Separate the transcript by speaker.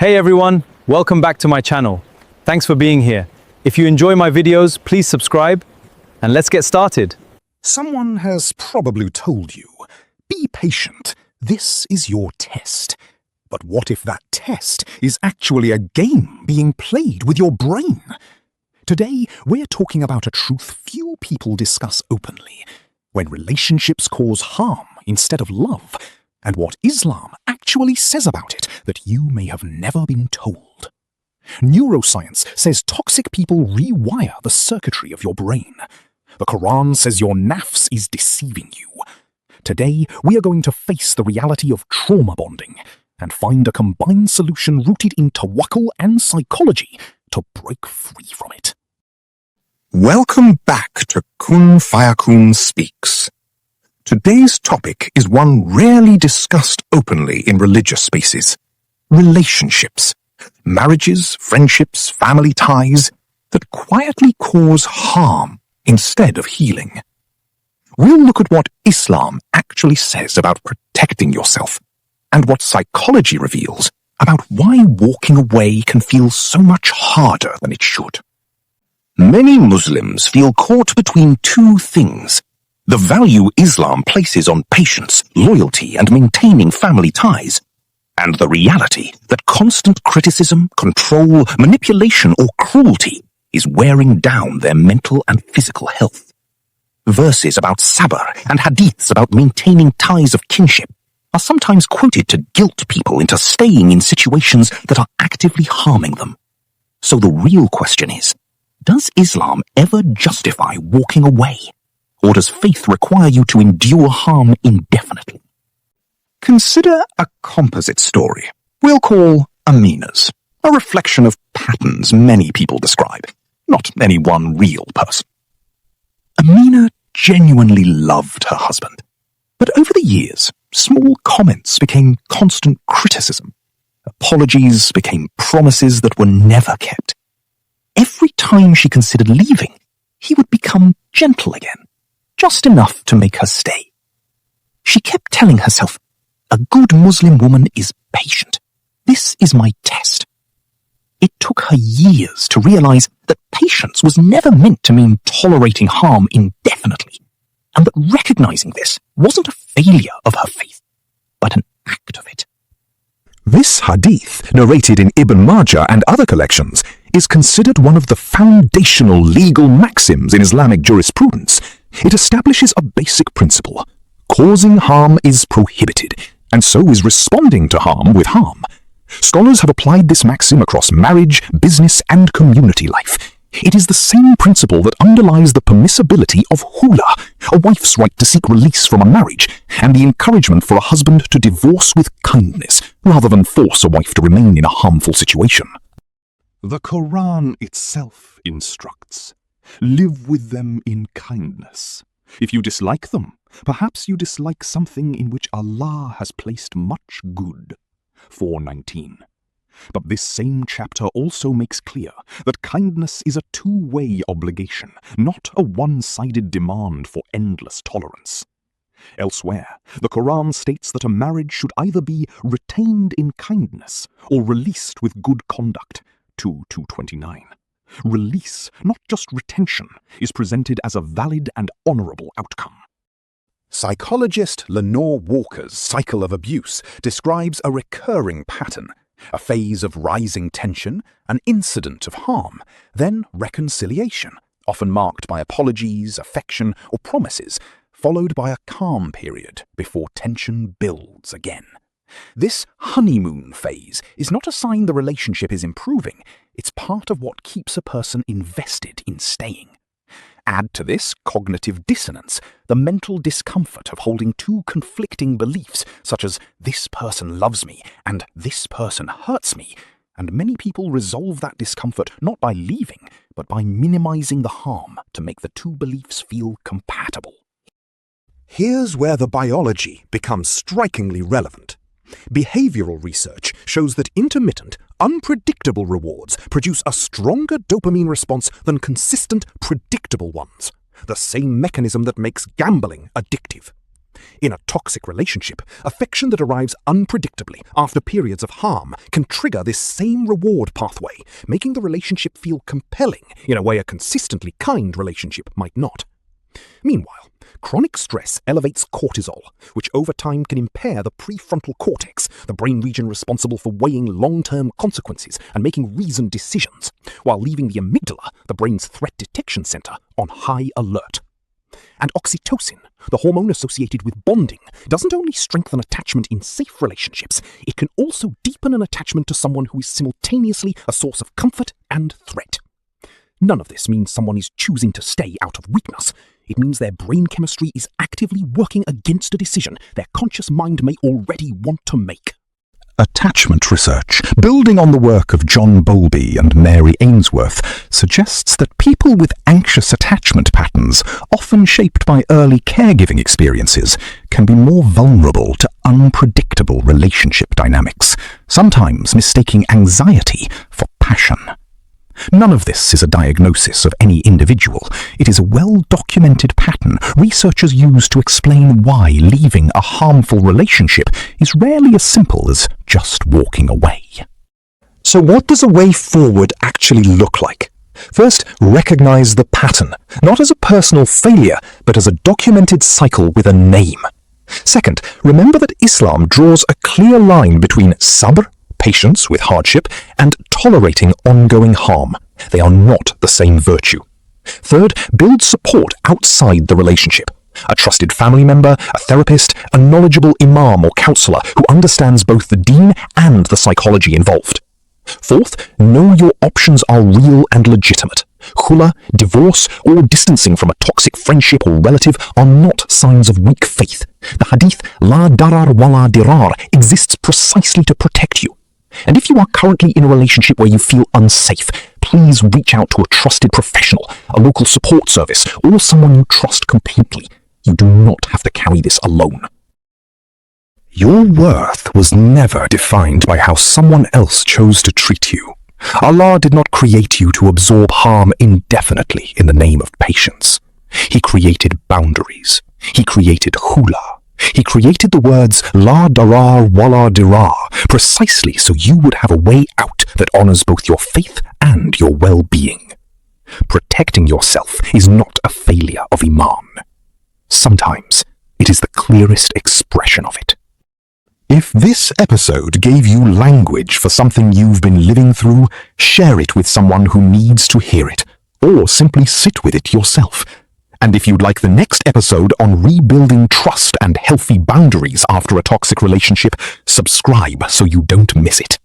Speaker 1: Hey everyone, welcome back to my channel. Thanks for being here. If you enjoy my videos, please subscribe and let's get started.
Speaker 2: Someone has probably told you, be patient, this is your test. But what if that test is actually a game being played with your brain? Today, we're talking about a truth few people discuss openly, when relationships cause harm instead of love, and what Islam actually says about it that you may have never been told. Neuroscience says toxic people rewire the circuitry of your brain. The Quran says your nafs is deceiving you. Today, we are going to face the reality of trauma bonding and find a combined solution rooted in tawakkul and psychology to break free from it.
Speaker 3: Welcome back to Kun Fayakun Speaks. Today's topic is one rarely discussed openly in religious spaces. Relationships. Marriages, friendships, family ties that quietly cause harm instead of healing. We'll look at what Islam actually says about protecting yourself and what psychology reveals about why walking away can feel so much harder than it should. Many Muslims feel caught between two things: the value Islam places on patience, loyalty, and maintaining family ties, and the reality that constant criticism, control, manipulation, or cruelty is wearing down their mental and physical health. Verses about Sabr and Hadiths about maintaining ties of kinship are sometimes quoted to guilt people into staying in situations that are actively harming them. So the real question is, does Islam ever justify walking away? Or does faith require you to endure harm indefinitely? Consider a composite story we'll call Amina's, a reflection of patterns many people describe, not any one real person. Amina genuinely loved her husband, but over the years, small comments became constant criticism. Apologies became promises that were never kept. Every time she considered leaving, he would become gentle again, just enough to make her stay. She kept telling herself, a good Muslim woman is patient. This is my test. It took her years to realize that patience was never meant to mean tolerating harm indefinitely, and that recognizing this wasn't a failure of her faith, but an act of it.
Speaker 2: This hadith, narrated in Ibn Majah and other collections, is considered one of the foundational legal maxims in Islamic jurisprudence. It establishes a basic principle: causing harm is prohibited, and so is responding to harm with harm. Scholars have applied this maxim across marriage, business, and community life. It is the same principle that underlies the permissibility of hula, a wife's right to seek release from a marriage, and the encouragement for a husband to divorce with kindness, rather than force a wife to remain in a harmful situation.
Speaker 4: The Quran itself instructs, live with them in kindness. If you dislike them, perhaps you dislike something in which Allah has placed much good. 4:19. But this same chapter also makes clear that kindness is a two-way obligation, not a one-sided demand for endless tolerance. Elsewhere, the Quran states that a marriage should either be retained in kindness or released with good conduct. 2:29. Release, not just retention, is presented as a valid and honorable outcome.
Speaker 2: Psychologist Lenore Walker's cycle of abuse describes a recurring pattern: a phase of rising tension, an incident of harm, then reconciliation, often marked by apologies, affection, or promises, followed by a calm period before tension builds again. This honeymoon phase is not a sign the relationship is improving, it's part of what keeps a person invested in staying. Add to this cognitive dissonance, the mental discomfort of holding two conflicting beliefs, such as this person loves me and this person hurts me, and many people resolve that discomfort not by leaving, but by minimizing the harm to make the two beliefs feel compatible.
Speaker 5: Here's where the biology becomes strikingly relevant. Behavioral research shows that intermittent, unpredictable rewards produce a stronger dopamine response than consistent, predictable ones, the same mechanism that makes gambling addictive. In a toxic relationship, affection that arrives unpredictably after periods of harm can trigger this same reward pathway, making the relationship feel compelling in a way a consistently kind relationship might not. Meanwhile, chronic stress elevates cortisol, which over time can impair the prefrontal cortex, the brain region responsible for weighing long-term consequences and making reasoned decisions, while leaving the amygdala, the brain's threat detection center, on high alert. And oxytocin, the hormone associated with bonding, doesn't only strengthen attachment in safe relationships, it can also deepen an attachment to someone who is simultaneously a source of comfort and threat. None of this means someone is choosing to stay out of weakness. It means their brain chemistry is actively working against a decision their conscious mind may already want to make.
Speaker 2: Attachment research, building on the work of John Bowlby and Mary Ainsworth, suggests that people with anxious attachment patterns, often shaped by early caregiving experiences, can be more vulnerable to unpredictable relationship dynamics, sometimes mistaking anxiety for passion. None of this is a diagnosis of any individual. It is a well-documented pattern researchers use to explain why leaving a harmful relationship is rarely as simple as just walking away.
Speaker 3: So what does a way forward actually look like? First, recognize the pattern, not as a personal failure, but as a documented cycle with a name. Second, remember that Islam draws a clear line between sabr, patience with hardship, and tolerating ongoing harm. They are not the same virtue. Third, build support outside the relationship. A trusted family member, a therapist, a knowledgeable imam or counselor who understands both the deen and the psychology involved. Fourth, know your options are real and legitimate. Khula, divorce, or distancing from a toxic friendship or relative are not signs of weak faith. The Hadith, la Darar wala Dirar, exists precisely to protect you. And if you are currently in a relationship where you feel unsafe, please reach out to a trusted professional, a local support service, or someone you trust completely. You do not have to carry this alone. Your worth was never defined by how someone else chose to treat you. Allah did not create you to absorb harm indefinitely in the name of patience. He created boundaries. He created khula. He created the words la darar wala dirar precisely so you would have a way out that honors both your faith and your well-being. Protecting yourself is not a failure of Iman. Sometimes it is the clearest expression of it. If this episode gave you language for something you've been living through, share it with someone who needs to hear it, or simply sit with it yourself. And if you'd like the next episode on rebuilding trust and healthy boundaries after a toxic relationship, subscribe so you don't miss it.